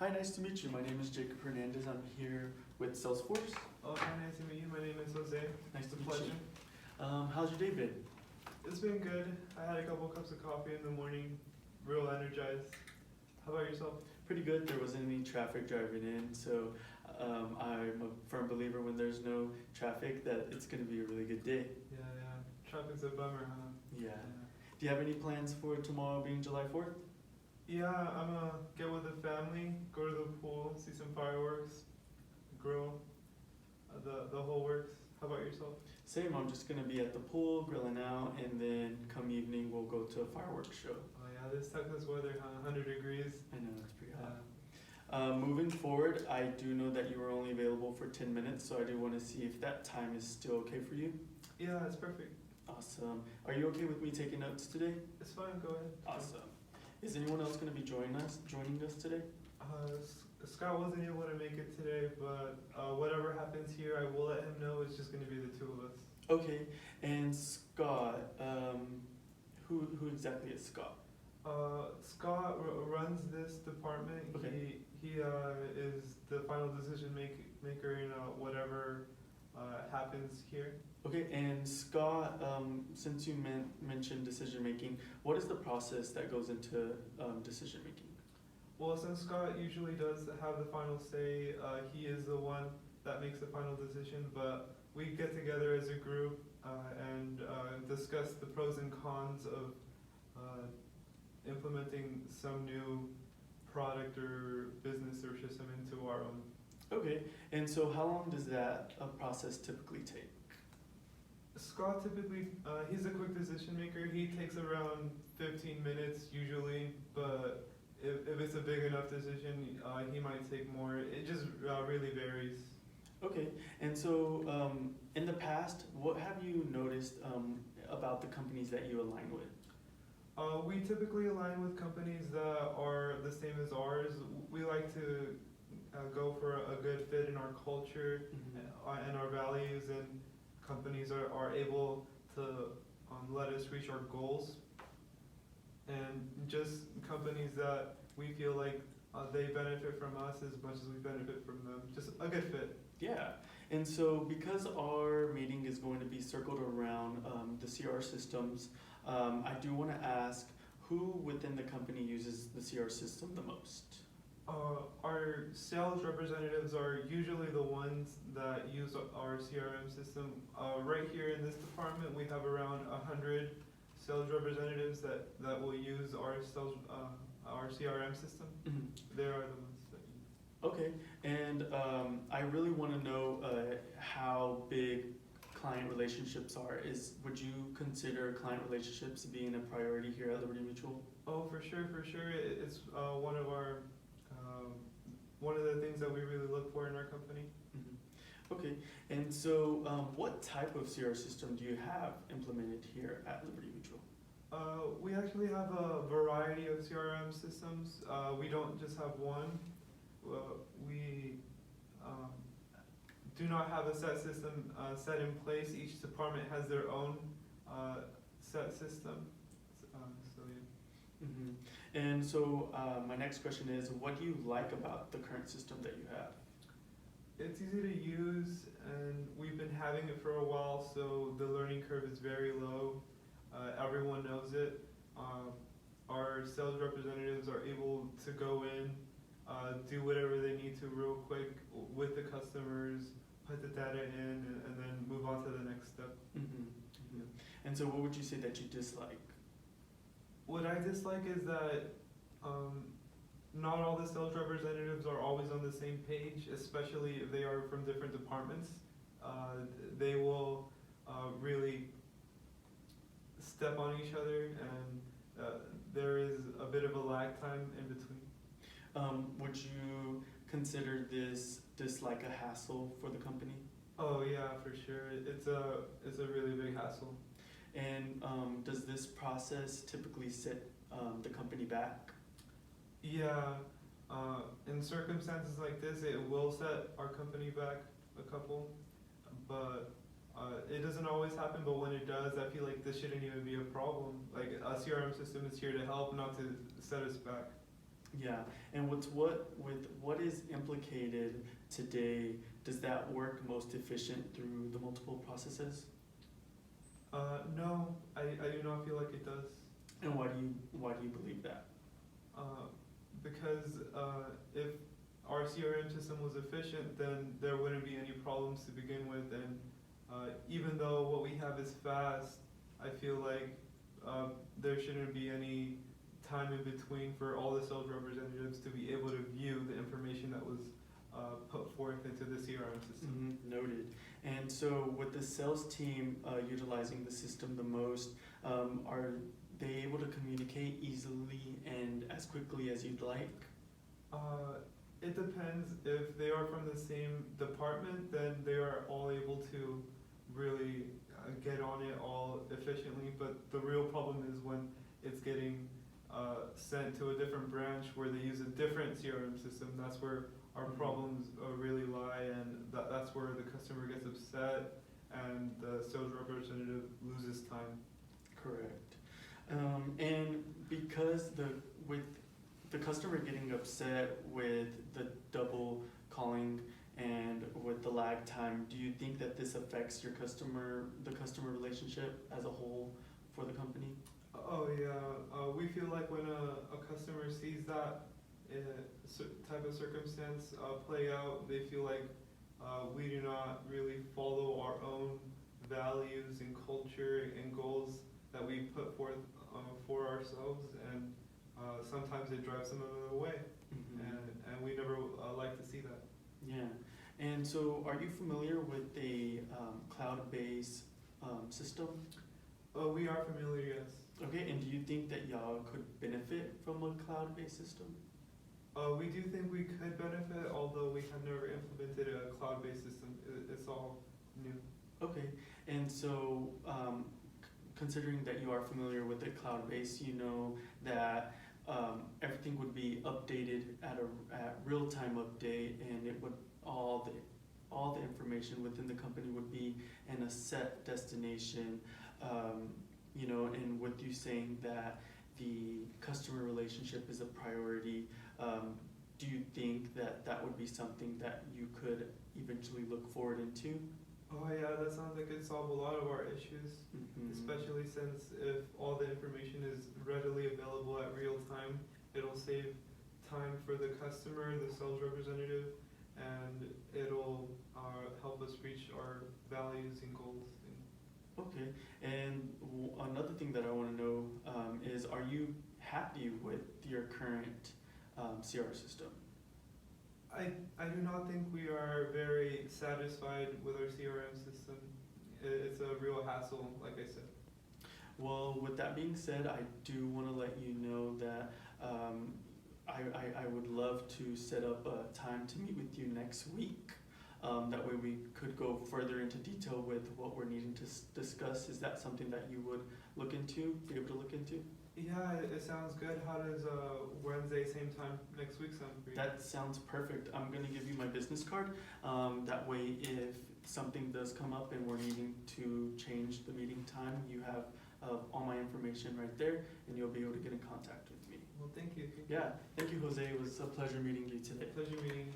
Hi, nice to meet you. My name is Jacob Hernandez. I'm here with Salesforce. Oh, hi, nice to meet you. My name is Jose. Nice It's to a meet pleasure. you. How's your day been? It's been good. I had a couple cups of coffee in the morning, real energized. How about yourself? Pretty good. There wasn't any traffic driving in, so I'm a firm believer when there's no traffic that it's going to be a really good day. Yeah. Traffic's a bummer, huh? Yeah. Do you have any plans for tomorrow being July 4th? Yeah, I'm gonna get with the family, go to the pool, see some fireworks, grill, the whole works. How about yourself? Same, I'm just going to be at the pool, grilling out, and then come evening we'll go to a fireworks show. Oh yeah, this Texas weather, huh? 100 degrees. I know, it's pretty hot. Yeah. Moving forward, I do know that you were only available for 10 minutes, so I do want to see if that time is still okay for you. Yeah, it's perfect. Awesome. Are you okay with me taking notes today? It's fine. Go ahead. Awesome. Is anyone else going to be joining us today? Scott wasn't able to make it today, but whatever happens here, I will let him know. It's just gonna be the two of us. Okay. And Scott, who exactly is Scott? Scott runs this department. Okay. He is the final decision maker in whatever happens here. Okay. And Scott, since you mentioned decision making, what is the process that goes into decision making? Well, since Scott usually does have the final say, he is the one that makes the final decision. But we get together as a group and discuss the pros and cons of implementing some new product or business or system into our own. Okay. And so, how long does that process typically take? Scott typically, he's a quick decision maker. He takes around 15 minutes usually, but if it's a big enough decision, he might take more. It just really varies. Okay. And so, in the past, what have you noticed about the companies that you align with? We typically align with companies that are the same as ours. We like to go for a good fit in our culture and our values, and companies are able to let us reach our goals. And just companies that we feel like they benefit from us as much as we benefit from them. Just a good fit. Yeah, and so because our meeting is going to be circled around the CR systems, I do want to ask who within the company uses the CR system the most? Our sales representatives are usually the ones that use our CRM system. Right here in this department, we have around 100 sales representatives that will use our CRM system. They are the ones that use. Okay, and I really want to know how big client relationships are. Would you consider client relationships being a priority here at Liberty Mutual? Oh, for sure. It's one of our one of the things that we really look for in our company. Okay, and so what type of CR system do you have implemented here at Liberty Mutual? We actually have a variety of CRM systems. We don't just have one. We do not have a set system set in place. Each department has their own set system. So yeah. And so my next question is, what do you like about the current system that you have? It's easy to use, and we've been having it for a while, so the learning curve is very low. Everyone knows it. Our sales representatives are able to go in, do whatever they need to real quick with the customers, put the data in, and then move on to the next step. And so what would you say that you dislike? What I dislike is that not all the sales representatives are always on the same page, especially if they are from different departments. They will really step on each other, and there is a bit of a lag time in between. Would you consider this like a hassle for the company? Oh yeah, for sure. It's a really big hassle. And does this process typically set the company back? Yeah, in circumstances like this, it will set our company back a couple, but it doesn't always happen. But when it does, I feel like this shouldn't even be a problem. Like, a CRM system is here to help, not to set us back. Yeah, and with what is implicated today, does that work most efficient through the multiple processes? No, I do not feel like it does. And why do you believe that? Because if our CRM system was efficient, then there wouldn't be any problems to begin with. And even though what we have is fast, I feel like there shouldn't be any time in between for all the sales representatives to be able to view the information that was put forth into the CRM system. Noted. And so with the sales team utilizing the system the most, are they able to communicate easily and as quickly as you'd like? It depends. If they are from the same department, then they are all able to really get on it all efficiently. But the real problem is when it's getting sent to a different branch where they use a different CRM system. That's where our problems really lie, and that's where the customer gets upset and the sales representative loses time. Correct. And because with the customer getting upset with the double calling and with the lag time, do you think that this affects the customer relationship as a whole for the company? Oh yeah, we feel like when a customer sees that type of circumstance play out, they feel like we do not really follow our own values and culture and goals that we put forth for ourselves, and sometimes it drives them away, and we never like to see that. Yeah, and so are you familiar with a cloud-based system? We are familiar, yes. Okay, and do you think that y'all could benefit from a cloud-based system? We do think we could benefit, although we have never implemented a cloud-based system. It's all new. Okay, and so considering that you are familiar with the cloud-based, you know that everything would be updated at real-time update, and it would all the information within the company would be in a set destination. You know, and with you saying that the customer relationship is a priority, do you think that that would be something that you could eventually look forward into? Oh yeah, that sounds like it'd solve a lot of our issues, especially since if all the information is readily available at real time, it'll save time for the customer, the sales representative, and it'll help us reach our values and goals. Okay, and another thing that I want to know is, are you happy with your current CR system? I do not think we are very satisfied with our CRM system. It's a real hassle, like I said. Well, with that being said, I do want to let you know that I would love to set up a time to meet with you next week. That way we could go further into detail with what we're needing to discuss. Is that something that you would be able to look into? Yeah, it sounds good. How does Wednesday, same time next week sound for you? That sounds perfect. I'm going to give you my business card. That way if something does come up and we're needing to change the meeting time, you have all my information right there, and you'll be able to get in contact with me. Well, thank you. Yeah, thank you, Jose. It was a pleasure meeting you today. Pleasure meeting you.